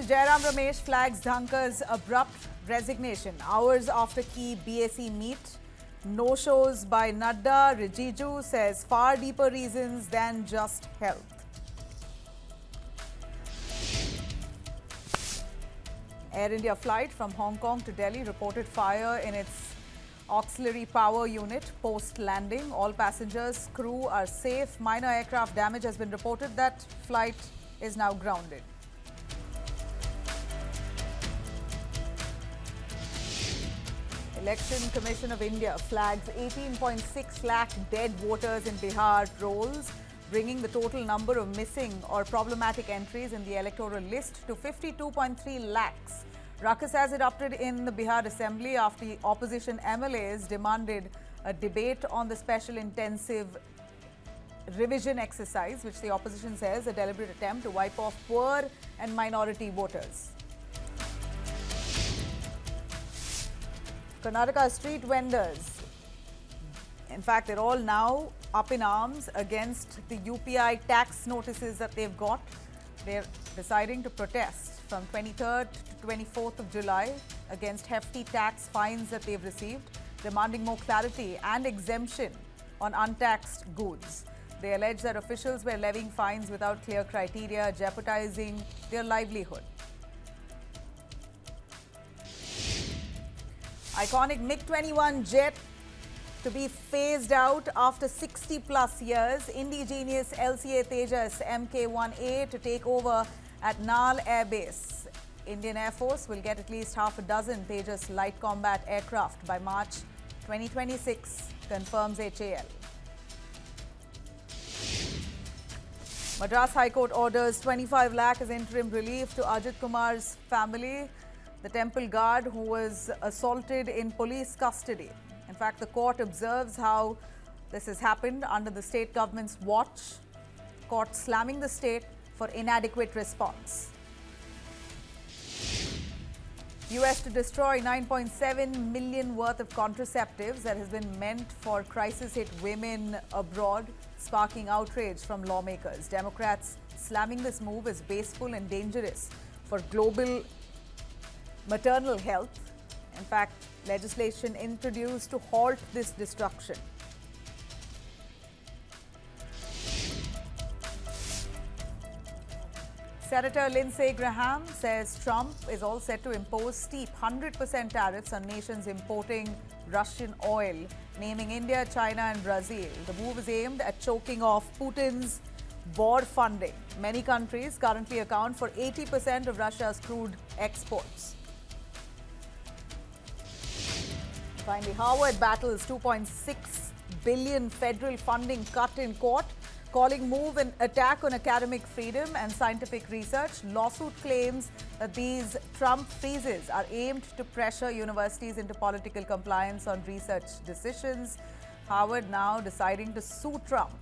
Jairam Ramesh flags Dhankhar's abrupt resignation. Hours after key BAC meet, no-shows by Nadda, Rijiju says far deeper reasons than just health. Air India flight from Hong Kong to Delhi reported fire in its auxiliary power unit post-landing. All passengers, crew are safe. Minor aircraft damage has been reported. That flight is now grounded. Election Commission of India flags 18.6 lakh dead voters in Bihar rolls, bringing the total number of missing or problematic entries in the electoral list to 52.3 lakhs. RUCKUS has erupted in the Bihar Assembly after the Opposition MLAs demanded a debate on the special intensive revision exercise, which the opposition says a deliberate attempt to wipe off poor and minority voters. Karnataka street vendors, in fact, they're all now up in arms against the UPI tax notices that they've got. They're deciding to protest from 23rd to 24th of July against hefty tax fines that they've received, demanding more clarity and exemption on untaxed goods. They allege that officials were levying fines without clear criteria, jeopardizing their livelihood. Iconic MiG-21 jet to be phased out after 60 plus years. Indigenous LCA Tejas Mk1A to take over at Nal Air Base. Indian Air Force will get at least half a dozen Tejas light combat aircraft by March 2026, confirms HAL. Madras High Court orders 25 lakh as interim relief to Ajit Kumar's family, the temple guard who was assaulted in police custody. In fact, the court observes how this has happened under the state government's watch, court slamming the state for inadequate response. US to destroy 9.7 million worth of contraceptives that has been meant for crisis-hit women abroad, sparking outrage from lawmakers. Democrats slamming this move as wasteful and dangerous for global maternal health. In fact, legislation introduced to halt this destruction. Senator Lindsey Graham says Trump is all set to impose steep 100% tariffs on nations importing Russian oil, naming India, China and Brazil. The move is aimed at choking off Putin's war funding. Many countries currently account for 80% of Russia's crude exports. Finally, Harvard battles 2.6 billion federal funding cut in court, calling move an attack on academic freedom and scientific research. Lawsuit claims that these Trump freezes are aimed to pressure universities into political compliance on research decisions. Harvard now deciding to sue Trump